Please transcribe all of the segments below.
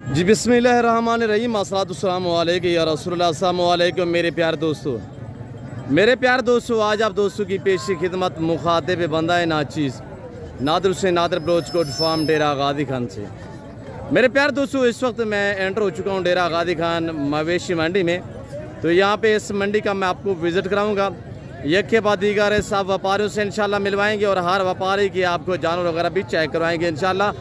जी बिस्मिल्लाहिर्रहमानिर्रहीम अस्सलातुस्सलामु अलैका या रसूलुल्लाह अस्सलामु अलैकुम मेरे प्यारे दोस्तों आज आप दोस्तों की पेशी खिदमत मुखातिब बंदा नाचीज़ नादिर हुसैन नादिर बलोच कोट फार्म डेरा गादी खान से। मेरे प्यारे दोस्तों इस वक्त मैं एंटर हो चुका हूँ डेरा गादी खान मवेशी मंडी में। तो यहाँ पे इस मंडी का मैं आपको विज़िट कराऊँगा। एक के बाद दीगर सब व्यापारियों से इंशाल्लाह मिलवाएंगे और हर व्यापारी की आपको जानवर वगैरह भी चेक करवाएंगे। इंशाल्लाह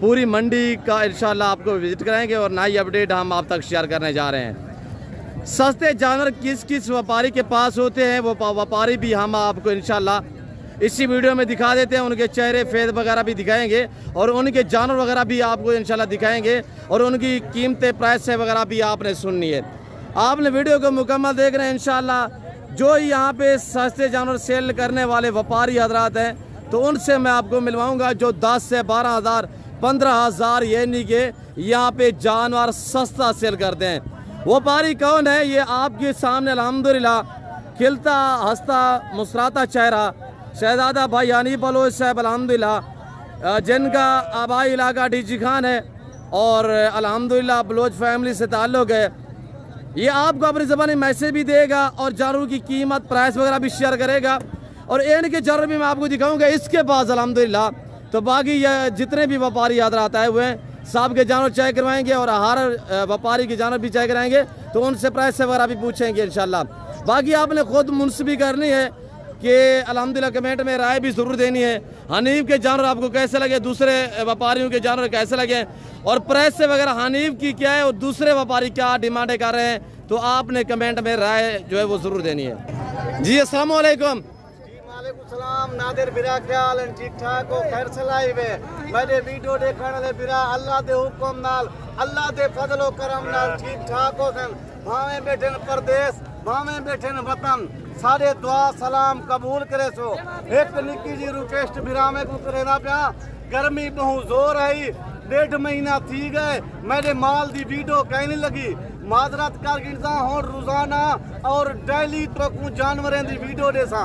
पूरी मंडी का इंशाल्लाह आपको विजिट कराएंगे और नई अपडेट हम आप तक शेयर करने जा रहे हैं। सस्ते जानवर किस किस व्यापारी के पास होते हैं वो व्यापारी भी हम आपको इंशाल्लाह इसी वीडियो में दिखा देते हैं। उनके चेहरे फेस वगैरह भी दिखाएंगे और उनके जानवर वगैरह भी आपको इंशाल्लाह दिखाएंगे और उनकी कीमतें प्राइस वगैरह भी आपने सुननी है। आपने वीडियो को मुकम्मल देख रहे हैं। इंशाल्लाह जो यहाँ पे सस्ते जानवर सेल करने वाले व्यापारी हजरात हैं तो उनसे मैं आपको मिलवाऊँगा जो 10 से 12,000 15,000 यानी कि यहाँ पे जानवर सस्ता सेल करते हैं। व्यापारी कौन है ये आपके सामने अल्हम्दुलिल्लाह खिलता हंसता मुस्कुराता चेहरा शहजादा भाई हनीफ बलोच साहब अल्हम्दुलिल्लाह जिनका आबाई इलाका डीजी खान है और अल्हम्दुलिल्लाह बलोच फैमिली से ताल्लुक़ है। ये आपको अपनी ज़बानी मैसेज भी देगा और जानवरों की कीमत प्राइस वगैरह भी शेयर करेगा और इनके जानवर भी मैं आपको दिखाऊँगा। इसके पास अल्हम्दुलिल्लाह तो बाकी ये जितने भी व्यापारी हजरात आए हुए हैं सब के जानवर चेक करवाएंगे और हर व्यापारी के जानवर भी चेक कराएंगे तो उनसे प्राइस वगैरह भी पूछेंगे इंशाल्लाह। बाकी आपने खुद मुनसबी करनी है कि अल्हम्दुलिल्लाह कमेंट में राय भी ज़रूर देनी है। हनीफ के जानवर आपको कैसे लगे, दूसरे व्यापारियों के जानवर कैसे लगे और प्राइस वगैरह हनीफ की क्या है और दूसरे व्यापारी क्या डिमांडें कर रहे हैं तो आपने कमेंट में राय जो है वो ज़रूर देनी है। जी अस्सलाम वालेकुम। सलाम नादिर बिरा ख्याल ठीक ठाक हो खैर सलाई वे मेरे वीडियो देखने वाले बिरा अल्लाह दे हुक्म नाल अल्लाह दे फजलो करम नाल ठीक ठाक हो सन भावे बैठे परदेश भावे बैठे वतन सारे दुआ सलाम कबूल करे सो। एक निक्की जी रिक्वेस्ट बिरा में को करेना पिया गर्मी बहु जोर आई 1.5 महीना थी गए मेरे माल दी वीडियो कहीं नहीं लगी माजरत कर गिनसा हो रोजाना और डेली तो जानवरों की वीडियो देसा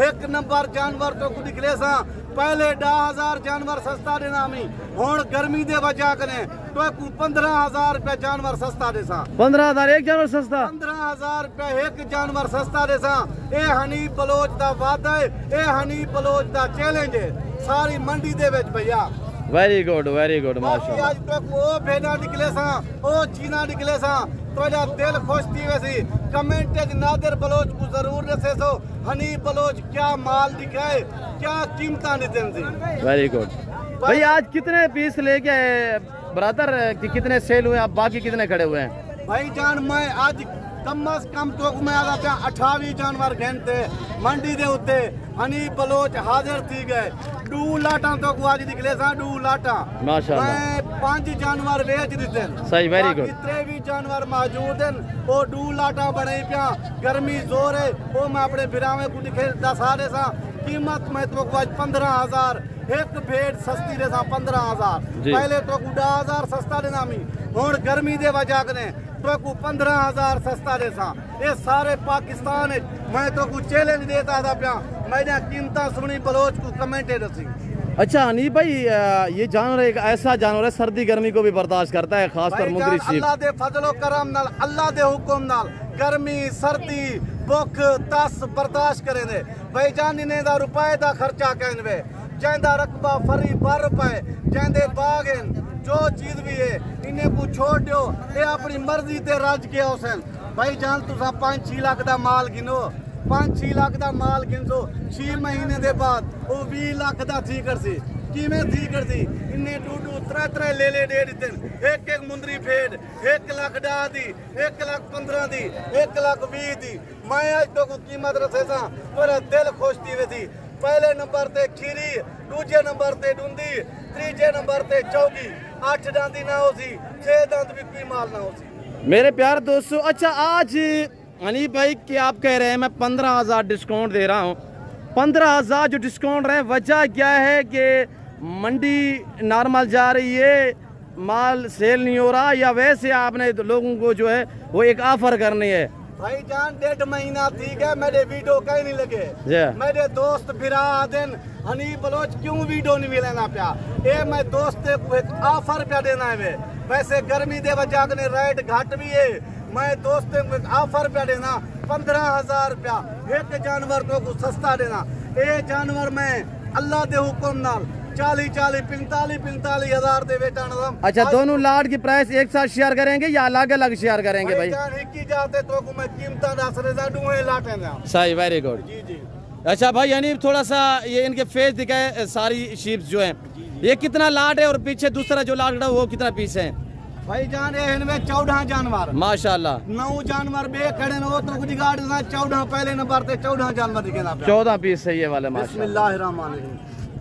एक नंबर जानवर तो निकले सा पहले 10,000 जानवर सस्ता देना मी हुण गर्मी दे वजह कने तो 15,000 रुपया जानवर सस्ता देसा 15,000 एक जानवर सस्ता 15,000 रुपया एक जानवर सस्ता देसा। ए हनीफ बलोच दा वादा है ए हनीफ बलोच दा चैलेंज है सारी मंडी दे विच भैया। वेरी गुड माशाअल्लाह। आज तक वो भेड़ा निकले सा ओ चीना निकले सा तो दिल खुश थी वैसी कमेंट नादिर बलोच को जरूर दसे सो हनीफ बलोच क्या माल दिखाए क्या कीमता नहीं। वेरी गुड भाई। आज कितने पीस लेके आए ब्रदर कि कितने सेल हुए आप बाकी कितने खड़े हुए हैं भाई जान मैं आज कम अज कम तो मैं आ 28 जानवर घंटे मंडी दे उत्ते हनीफ बलोच हाजिर थी गए 2 लाटा तो आज निकले सा 2 लाटा माशाअल्लाह। मैं 5 जानवर बेच दिते सही वेरी गुड जितने भी जानवर मौजूद हैं वो 2 लाटा बने पिया गर्मी जोर है वो मैं अपने बिरावे को दिखे दसा दे सा कीमत मैं तो आज 15,000 एक भेड़ सस्ती दे सा 15,000 पहले तो 10,000 सस्ता देना मी हुण गर्मी दे वजह कने तो 15,000 सस्ता दे सा। ये सारे पाकिस्तान मैं तो चैलेंज देता था पिया मैंने कीमता सुनी बलोच को कमेंटे दसी। अच्छा हनीफ भाई ये जानवर एक ऐसा जानवर है सर्दी गर्मी को भी बर्दाश्त करता है खासकर मुंदरी शीप। अल्लाह दे फजलो करम नाल अल्लाह दे हुक्म नाल गर्मी सर्दी भुख तस बर्दाश्त करे दे भाई जान इन्हें दा रुपए दा खर्चा कहनवे जैंदा रकबा फरी 12 रुपए जैंदे बाग जो चीज भी है इन्हें को छोड़ दो ये अपनी मर्जी ते राज के औसन भाई जान तुसा 5-6 लाख दा माल गिनो 5-6 लाख दा माल गिनसो 6 महीने दे बाद वो 20 लाख दा थी करसी किवें थी करसी इन्हें 2-2 3-3 ले दे दिते एक मुंदरी फेड 1 लाख दा दी 1 लाख 15 दी 1 लाख 20 दी मैं आज तो को कीमत रसे सा मेरा दिल खुश थी वे थी। पहले नंबर ते खीरी दूजे नंबर ते डूंदी तीजे नंबर ते चौकी 8 दांती ना होसी 6 दांत भी कोई माल ना होसी मेरे प्यारे दोस्तों। अच्छा आज हनीफ भाई कि आप कह रहे हैं मैं 15,000 डिस्काउंट दे रहा हूँ 15,000 जो डिस्काउंट रहे वजह क्या है कि मंडी नॉर्मल जा रही है माल सेल नहीं हो रहा या वैसे आपने लोगों को जो है वो एक ऑफर करनी है भाई जान 1.5 महीना थी गया मेरे वीडियो कहीं नहीं लगे मेरे दोस्त फिरा दिन हनीफ बलोच क्यों वीडियो नहीं मिलेना पिया ए मैं दोस्त को एक ऑफर पे देना है वैसे गर्मी दे वजह ने रेट घट भी है। मैं दोस्तों को ऑफर पे देना 15,000 रुपया एक जानवर को सस्ता देना। ये जानवर मैं अल्लाह दे हुक्म नाल 40-45 हज़ार दे बेचना। अच्छा, दोनों लाट की प्राइस एक साथ शेयर करेंगे या अलग अलग शेयर करेंगे भाई? जाते तो मैं कीमत दस रहे लाटे सही, वेरी गुड। जी जी। अच्छा भाई, यानी थोड़ा सा ये इनके फेस दिखाए सारी शीप्स जो हैं, ये कितना लाट है और पीछे दूसरा जो लाट खड़ा वो कितना पीस है? भाई जान इनमें 14 जानवर माशाल्लाह। 9 जानवर बे खड़े न, तो कुछ गाड़ 14 पहले नंबर पे 14 जानवर दिखे ना 14 पीस है ये वाले माशाल्लाह। बिस्मिल्लाहिर्रहमानिर्रहीम।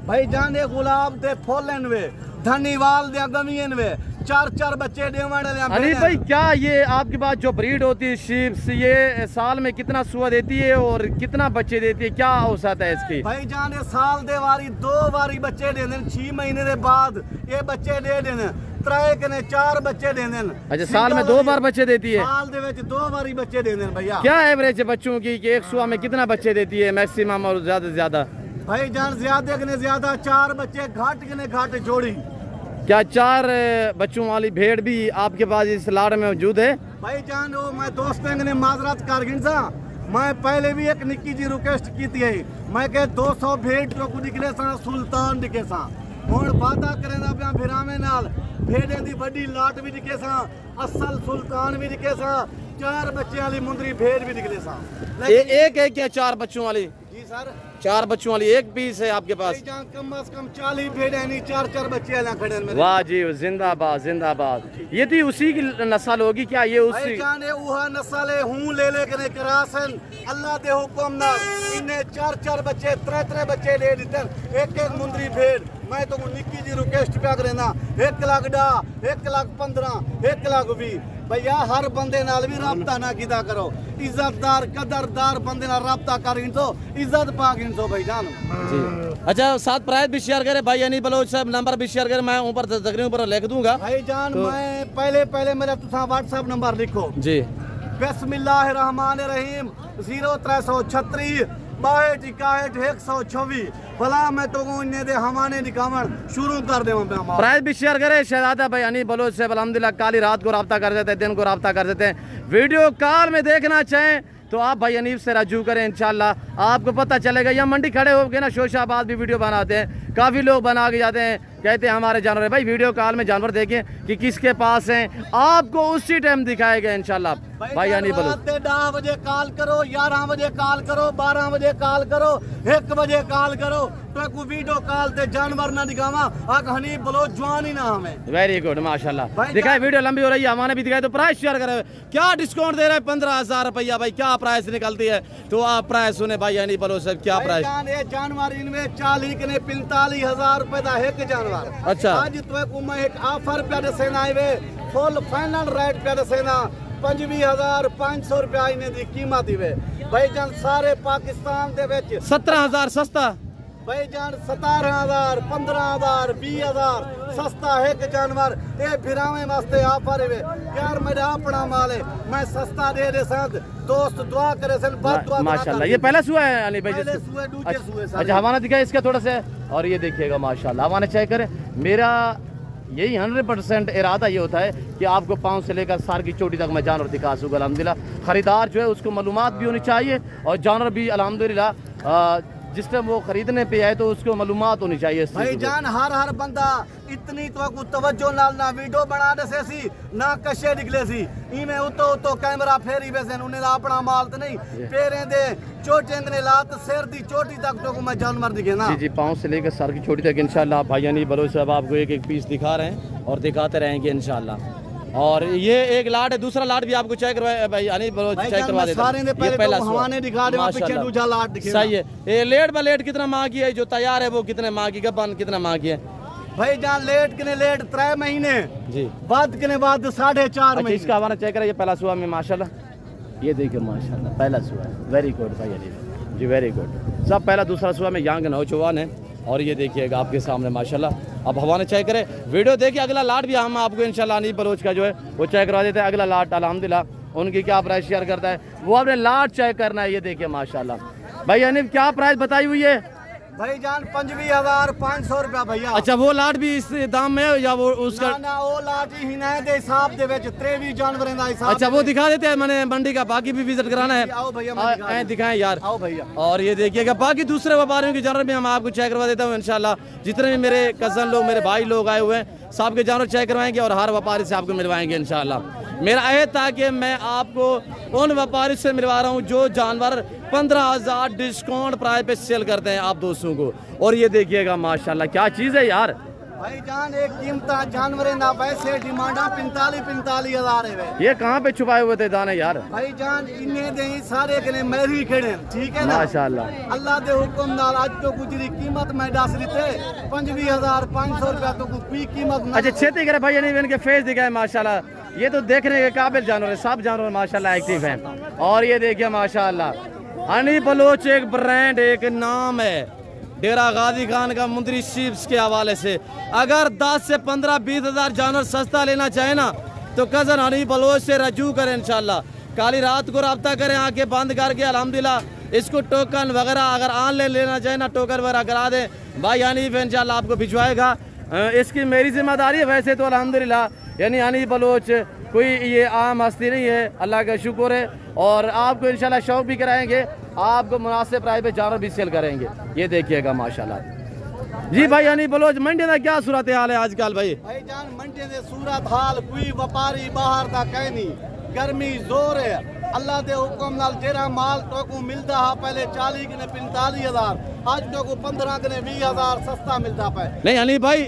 भाई जान ये गुलाब दे फूलन वे धनीवाल दे गमीन वे 4 बच्चे देवण ले। अली भाई, क्या ये आपके पास जो ब्रीड होती है शीप्स, ये साल में कितना सुआ देती है और कितना बच्चे देती है, क्या औसत है इसकी? भाई जान ये साल दे वारी 2 बारी बच्चे दे देन, 6 महीने के बाद ये बच्चे दे देन, 4 बच्चे दे देन। अच्छा, साल में 2 बार बच्चे देती है? साल दे विच 2 बारी बच्चे दे देन भैया। क्या एवरेज है बच्चों की कि एक सुआ में कितना बच्चे देती है मैक्सिमम और ज्यादा से ज्यादा? भाई जान ज्यादा कने ज्यादा 4 बच्चे घाट कने घाट जोड़ी। क्या 4 बच्चों वाली भेड़ भी आपके पास इस लाड़ में मौजूद है? भाई जान वो मैं दोस्तों ने माजरत कर गिनसा, मैं पहले भी एक निक्की जी रिक्वेस्ट की थी, मैं कह 200 भेड़ को निकले सा सुल्तान दिखे सा हुण वादा करें अपना फिरामे नाल भेड़े दी बड़ी लाट भी दिखे सा, असल सुल्तान भी दिखे सा, 4 बच्चे वाली मुंदरी भेड़ भी निकले सा। एक है क्या 4 बच्चों वाली? जी सर, 4 बच्चों वाली एक पीस है आपके पास? कम से कम 40 भेड़ है, नहीं 4 बच्चे खड़े हैं। वाह जी, जिंदाबाद जिंदाबाद। ये थी उसी की नस्ल होगी क्या? ये उसी नस्ल है हूँ ले लेके करासन अल्लाह दे हुक्म नाल इन्हें 4 बच्चे 3 बच्चे ले दिते, एक मुंदरी भेड़। मैं तो निक्की जी रिक्वेस्ट पे करेना 1 लाख 1 लाख 15 1 लाख 20 भैया हर बंदे नाल भी राबता ना किया करो, इज्जतदार कदरदार बंदे नाल राबता कर तो इज्जत पा गिनसो भाई जान जी। अच्छा, साथ प्राइस भी शेयर करे भाई यानी बलोच साहब, नंबर भी शेयर करे, मैं ऊपर तकरीर ऊपर लिख दूंगा भाई जान। तो मैं पहले मेरा तुसा व्हाट्सएप नंबर लिखो जी, बिस्मिल्लाहिर्रहमानिर्रहीम 0336 62 124 भला मैं तो इन्हें दे हवाने दिखावन शुरू कर दे। प्राइस भी शेयर करे शहजादा भाई यानी बलोच से अल्हम्दुलिल्लाह काली रात को रब्ता कर देते हैं, दिन को रब्ता कर देते हैं। वीडियो कॉल में देखना चाहें तो आप भाई अनीफ से रजू करें, इंशाल्लाह आपको पता चलेगा। या मंडी खड़े होकर ना शोशाबाद भी वीडियो बनाते हैं, काफ़ी लोग बना के जाते हैं, कहते हैं हमारे जानवर है। भाई वीडियो कॉल में जानवर देखें कि किसके पास हैं, आपको उसी टाइम दिखाएगा इंशाल्लाह भाई अनीफ बलोच। 10 बजे कॉल करो, 11 बजे कॉल करो, 12 बजे कॉल करो, 1 बजे कॉल करो, तो वीडियो कॉल ते जानवर ना दिखावा आग हनीफ बलोच जवान ही ना हमें। वेरी गुड माशाल्लाह। दिखाए वीडियो लंबी हो रही है, हमारे भी दिखाए तो प्राइस शेयर करे। क्या डिस्काउंट दे रहे हैं? 15,000 रुपया भाई, क्या प्राइस निकलती है तो आप प्राइस सुने भाई अनीफ बलोच साहब, क्या प्राइस? जानवर इनमें 40 के 45,000 रुपए का एक जानवर। अच्छा, आज तो मैं एक ऑफर पे दसेना फुल फाइनल रेट पे दसेना 25,500 रुपया इन्हें दी कीमत ही भाई जान। सारे पाकिस्तान दे विच 17,000 सस्ता भाई जान, 17,000 15,000 20,000 सस्ता एक जानवर। ये फिरावे वास्ते ऑफर है यार, मेरा अपना माल है, मैं सस्ता दे साथ दोस्त दुआ करे सन बहुत दुआ माशाल्लाह। ये पहला सुआ है अली भाई? अच्छा, हवाना दिखाए इसका थोड़ा सा, और ये देखिएगा माशाल्लाह हवाना चेक करें। मेरा यही 100% इरादा ये होता है कि आपको पाँव से लेकर सार की चोटी तक मैं जानवर दिखा सकूँ अल्हम्दुलिल्लाह। ख़रीदार जो है उसको मालूमात भी होनी चाहिए और जानवर भी अल्हम्दुलिल्लाह जिस टाइम वो खरीदने पे आए तो उसको मालूमात होनी चाहिए भाई जान। हर बंदा इतनी तो तवज्जो नाल ना वीडियो बना दे सी ना कशे निकले सी इमें उतो कैमरा फेरी बेसन उन्हें अपना माल तो नहीं पेरे दे चोटे ने लात सिर दी चोटी तक तो मैं जानवर दिखे ना। जी जी, पाँव से लेकर सर की चोटी तक इंशाल्लाह भाई यानी बलोच साहब आपको एक पीस दिखा रहे हैं और दिखाते रहेंगे इंशाल्लाह। और ये एक लाट है, दूसरा लाट भी आपको चेक करवाए भाई यानी चेक करवा देते हैं। ये पहला हवाने दिखा दे, पीछे दूसरा लाट दिखे। सही है। ये लेट बाय लेट कितना मांगी है, जो तैयार है वो कितने मांगी, गबन कितना मांगी है? भाई जान लेट किने लेट 3 महीने जी, बाद किने बाद 4.5 महीने। इसका हवाना चेक करें, ये पहला सुआ में माशाल्लाह, ये देखिए माशाल्लाह पहला सुआ है। वेरी गुड भाई अली जी, वेरी गुड। सब पहला दूसरा सुआ में यांग नौजवान है और ये देखिएगा आपके सामने माशाल्लाह। अब हवाना चेक करें, वीडियो देखिए। अगला लाट भी हम आपको इंशाल्लाह अनीफ बलोच का जो है वो चेक करवा देते हैं। अगला लाट अल्हम्दुलिल्लाह उनकी क्या प्राइस शेयर करता है वो आपने लाट चेक करना है। ये देखिए माशाल्लाह भाई अनीफ क्या प्राइस बताई हुई है? भाईजान 25,500 रुपया भैया। अच्छा वो लाट भी इस दाम में है या वो उसका? ना वो लाट ही ना दे हिसाब दे विच 23 जानवरों दा हिसाब। अच्छा वो दिखा देते हैं, मैंने मंडी का बाकी भी विजिट कराना है। आओ भैया दिखाएं यार। आओ भैया। और ये देखिएगा बाकी दूसरे व्यापारियों की जानवर भी हम आपको चेक करवा देता हूँ इंशाल्लाह। जितने भी मेरे कजन लोग, मेरे भाई लोग आए हुए हैं, सब के जानवर चेक करवाएंगे और हर व्यापारी से आपको मिलवाएंगे इंशाल्लाह। मेरा अहद था कि मैं आपको उन व्यापारी से मिलवा रहा हूँ जो जानवर 15,000 डिस्काउंट प्राइस पे सेल करते हैं आप दोस्तों को। और ये देखिएगा माशाल्लाह क्या चीज़ है यार भाईजान। एक कीमत जानवर ना वैसे डिमांडा 45,000 है। ये कहाँ पे छुपाए हुए थे दाने यार? भाईजान इन्हें दे सारे कने मेरी खड़े, ठीक है ना? माशाल्लाह अल्लाह दे हुक्म नाल आज तो गुजरी कीमत मैं दस रही थे 25,500 रुपया तो कोई कीमत। अच्छा छेती करे भाई नहीं इनके फेस दिखाए माशाल्लाह। ये तो देखने के काबिल जानवर है, सब जानवर माशाल्लाह एक्टिव हैं। और ये देखिए माशाल्लाह हनी बलोच एक ब्रांड, एक नाम है डेरा गाजी खान का मुंदरी शीप्स के हवाले से। अगर 10 से 15-20 हज़ार जानवर सस्ता लेना चाहे ना तो कज़न हनी बलोच से रजू करें इंशाल्लाह। काली रात को रब्ता करें, आके बंद करके अल्हम्दुलिल्लाह इसको टोकन वगैरह अगर ऑनलाइन लेना चाहे ना टोकन वगैरह करा दें भाई हनीफ इंशाल्लाह आपको भिजवाएगा। इसकी मेरी जिम्मेदारी है वैसे तो अल्हम्दुलिल्लाह, यानी हनी बलोच कोई ये आम हस्ती नहीं है, अल्लाह का शुक्र है। और आपको इंशाल्लाह शौक भी कराएंगे, आपको मुनासिब प्राइस पे जानवर भी सेल करेंगे। ये देखिएगा माशाल्लाह। जी भाई हनी बलोच मंडी का क्या सूरत हाल है आजकल भाई? भाईजान मंडी दे सूरत हाल कोई व्यापारी बाहर दा कह नहीं, गर्मी जोर है। अल्लाह दे हुक्म नाल जेरा माल तो को मिलता है पहले 40 ने 45,000, आज तो को 15 ने 20,000 सस्ता मिलता है। नहीं हनी भाई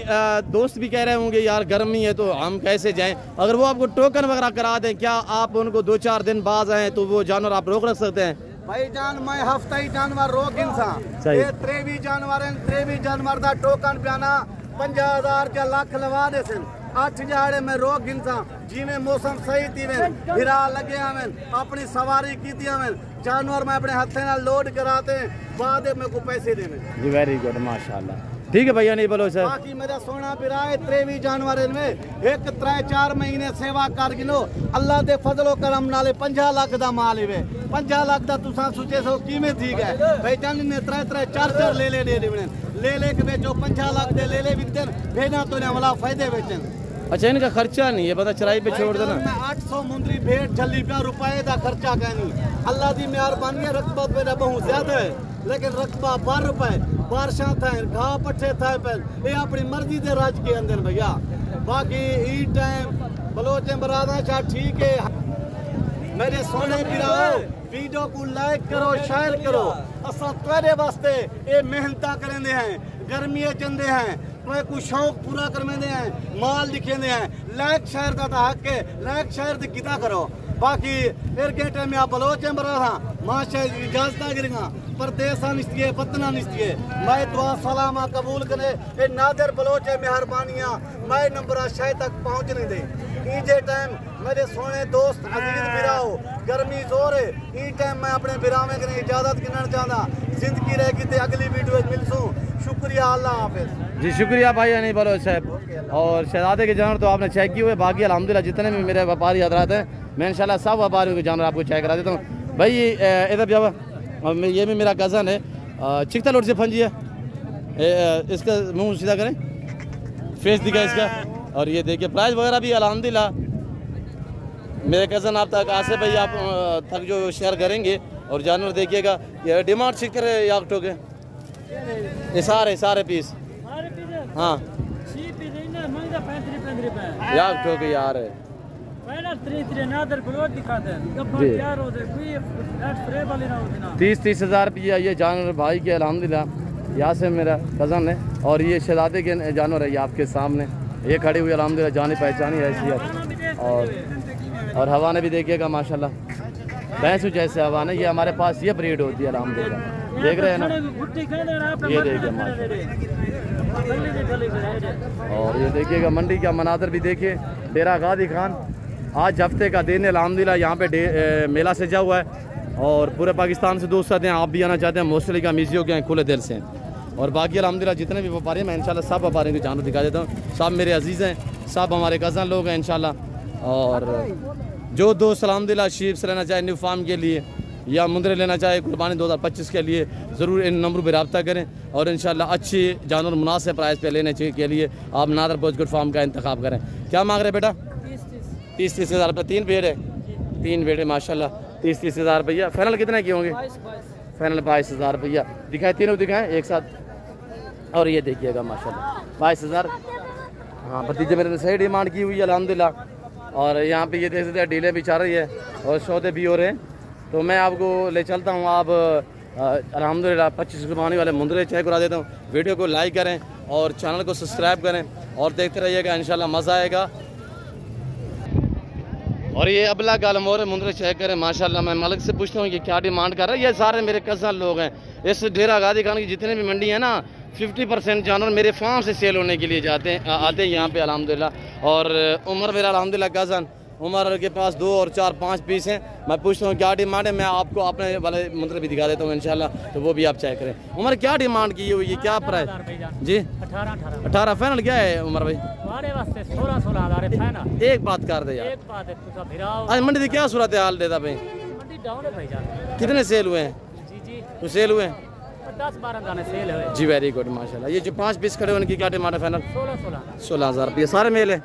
दोस्त भी कह रहे होंगे यार गर्मी है तो हम कैसे जाएं, अगर वो आपको टोकन वगैरह करा दें क्या आप उनको 2-4 दिन बाद आए तो वो जानवर आप रोक रख सकते हैं? भाईजान मैं हफ्ता ही जानवर रोक इंसान ये 23 जानवर दा टोकन पियाना 50,000 या लाख लवा दे सन 8 जाड़े में रोक इंसान जिमें मौसम सही थी हिरा लगे हमें अपनी सवारी की थी हमें जानवर में अपने हथे ना लोड कराते बाद में को पैसे देने। जी वेरी गुड माशाल्लाह। ठीक है भैया नहीं बोलो सर। बाकी मेरा सोना पिराए 23 जानवर में एक 3-4 महीने सेवा कर गिनो अल्लाह दे फजलो करम नाले 50 लाख दा माल है 50 लाख दा तुसा सोचे सो कीमत ठीक है भाई जान ने 3-4 ले दे ले के बेचो 50 लाख दे ले विकन भेजना तो ने वाला फायदे बेचन। अच्छा इनका खर्चा नहीं है पता चराई पे छोड़ देना। 800 मुंदरी भेड़ छली पे रुपए दा खर्चा कहनी अल्लाह दी मेहरबानी रकबा पे बहुत ज्यादा है लेकिन रकबा 12 रुपए बारिशा था घाह पट्ठे था ये अपनी मर्जी के राज के अंदर भैया। बाकी ई टाइम बलोच बरादा चाह ठीक है मेरे सोने पिराओ वीडियो को लाइक करो शेयर करो असा तेरे वास्ते ये मेहनत करेंदे हैं गर्मी चंदे हैं मैं कुछ शौक पूरा करवेंदे हैं माल दिखेंदे हैं लाइक शेयर का हक है लाइक शेयर दी किता करो। बाकी एयरगेट में आप बलोच बरा था माशा इजाजत गिरगा परदेश निस्तिए पतना निस्तिए मैं दुआ सलामा कबूल करे ए नादर बलोच मेहरबानियां मैं नंबर शायद तक पहुंच नहीं दे ईजे टाइम मेरे सोने दोस्त अजीज बिराओ गर्मी जोर है ई टाइम मैं अपने बिरावे के इजाजत गिनना चाहता जिंदगी रहेगी तो अगली वीडियो मिलसूं शुक्रिया अल्लाह हाफिज। जी शुक्रिया भाई नहीं बलोच साहब। और शहजादे के जानवर तो आपने चेक किए हुए बाकी अल्हम्दुलिल्लाह जितने भी मेरे व्यापारी हजरात हैं मैं इंशाल्लाह सब व्यापारियों के जानवर आपको चेक करा देता हूँ। भाई इधर जावा और ये भी मेरा कज़न है चिकता लोड से फंजी है इसका मुंह सीधा करें फेस दिखा इसका। और ये देखिए प्राइस वगैरह भी अल्हम्दुलिल्लाह मेरे कज़न आप तक आसिफ भाई आप तक जो शेयर करेंगे। और जानवर देखिएगा ये डिमांड चिक करे याकटो के ये सारे पीस हाँ याकटो के यार है 30 हज़ार रुपया ये जानवर भाई के अल्हम्दुलिल्लाह यहाँ से मेरा कज़न है। और ये शहजादे के जानवर है ये आपके सामने ये खड़ी हुई अल्हम्दुलिल्लाह जानी पहचानी है ऐसी। और हवाने भी देखिएगा माशाल्लाह भैंसू जैसे हवाने ये हमारे पास ये ब्रीड होती है अल्हम्दुलिल्लाह देख रहे हैं ना ये देखिए और ये देखिएगा मंडी का मनाजर भी देखिए डेरा गाजी खान आज हफ्ते का दिन है अल्हम्दुलिल्लाह यहाँ पे मेला सजा हुआ है और पूरे पाकिस्तान से दोस्त आते हैं आप भी आना चाहते हैं मोस्टली का म्यूजियो के खुले दिल से। और बाकी अल्हम्दुलिल्लाह जितने भी व्यापारी हैं मैं इंशाल्लाह सब व्यापारियों के जानवर दिखा देता हूँ सब मेरे अजीज़ हैं सब हमारे कज़न लोग हैं इंशाल्लाह। और जो दोस्त अल्हम्दुलिल्लाह शीप से लेना चाहे न्यू फार्म के लिए या मुंदरे लेना चाहे कुर्बानी 2025 के लिए ज़रूर इन नंबरों पर रब्ता करें और इंशाल्लाह अच्छी जानवर मुनासिब प्राइस पे लेने के लिए आप नादर पोस्टकोट फार्म का इंतखाब करें। क्या मांग रहे बेटा? 30 हज़ार रुपये। 3 भेड़ है, 3 भेड़ है माशाल्लाह। 30 हज़ार रुपया। फाइनल कितने की होंगे? फाइनल 22 हज़ार रुपया। दिखाए तीनों दिखाएँ एक साथ। और ये देखिएगा माशाल्लाह 22 हज़ार। हाँ भतीजे मेरे ने सही डिमांड की हुई है अल्हम्दुलिल्लाह। और यहाँ पे ये देख सकते हैं डीलें भी चल रही है और सौदे भी हो रहे हैं। तो मैं आपको ले चलता हूँ। आप अल्हम्दुलिल्लाह 25 कुर्बानी वाले मुंदरे चेक करा देता हूँ। वीडियो को लाइक करें और चैनल को सब्सक्राइब करें और देखते रहिएगा, इंशाल्लाह मज़ा आएगा। और ये अबला गालमोर मुंदरे चेक करें माशाल्लाह। मैं मालिक से पूछता हूँ कि क्या डिमांड कर रहा है। ये सारे मेरे कज़न लोग हैं। इस डेरा गादी खान की जितने भी मंडी है ना 50% जानवर मेरे फार्म से सेल होने के लिए आते हैं यहाँ पे अल्हम्दुलिल्लाह। और उमर मेरा अल्हम्दुलिल्लाह कज़न उमर के पास 2 और 4 5 पीस हैं। मैं पूछता हूँ क्या डिमांड है। मैं आपको अपने वाले मुंदरे भी दिखा देता हूँ इंशाल्लाह, तो वो भी आप चेक करें। उमर क्या डिमांड की हुई है, क्या प्राइस जी? 18 फाइनल क्या है उमर भाई? 16 हज़ार फाइनल। एक बात कर दे यार, एक बात है आज मंडी की क्या सूरत हाल देता भाई? मंडी डाउन है भाईजान। कितने सेल हुए हैं? जी तो सेल हुए हैं 10-12 दाने सेल है जी। वेरी गुड माशाल्लाह। ये जो 5 पीस खड़े हैं उनकी क्या डिमांड है फाइनल? 16 हज़ार रुपये। सारे मेल है,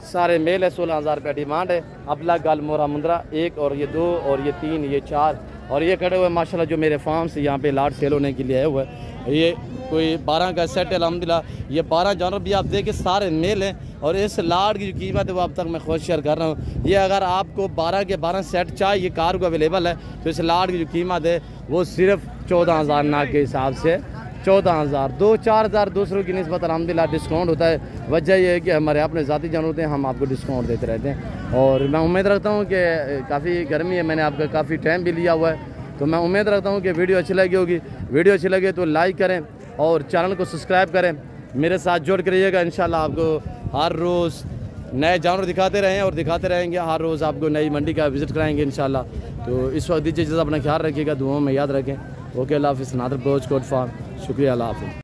सारे मेल है। 16 हज़ार रुपये डिमांड है। अबला गाल मोरा मुंदरा 1 और ये 2 और ये 3 ये 4 और ये खड़े हुए माशाल्लाह जो मेरे फार्म से यहाँ पे लाट सेल होने के लिए आए हुए हैं। ये कोई 12 का सेट है अल्हम्दुलिल्लाह। ये 12 जानवर भी आप देखें सारे मेल हैं। और इस लाट की जो कीमत है वो अब तक मैं खुद शेयर कर रहा हूँ। ये अगर आपको 12 के 12 सेट चाहिए कार को अवेलेबल है तो इस लाट की जो कीमत है वो सिर्फ 14 हज़ार नाक के हिसाब से 14 हज़ार। 2-4 हज़ार दूसरों की निस्बत अल्हम्दुलिल्लाह डिस्काउंट होता है। वजह यह है कि हमारे अपने ज़ाती जानवर होते हैं, हम आपको डिस्काउंट देते रहते हैं। और मैं उम्मीद रखता हूँ कि काफ़ी गर्मी है, मैंने आपका काफ़ी टाइम भी लिया हुआ है, तो मैं उम्मीद रखता हूँ कि वीडियो अच्छी लगी होगी। वीडियो अच्छी लगे तो लाइक करें और चैनल को सब्सक्राइब करें। मेरे साथ जुड़ कर रहिएगा, इंशाल्लाह आपको हर रोज़ नए जानवर दिखाते रहें और दिखाते रहेंगे। हर रोज़ आपको नई मंडी का विज़िट कराएंगे इंशाल्लाह। तो इस वक्त दीजिए, अपना ख्याल रखिएगा, दुआओं में याद रखें। ओके, अल्लाह हाफ़िज़। नादर पोस्टकोट फार्म, शुक्रिया, अल्लाह हाफ़िज़।